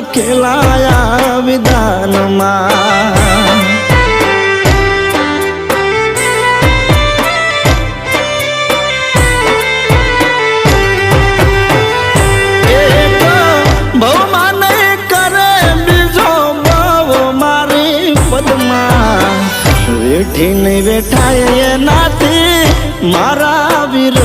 લખેલાયા વિધાનમાં એક ભવમાં નહીં કરે બીજો ભાવ મારી પદમાં વેઠી નહીં વેઠાય એનાથી મારા વિરહ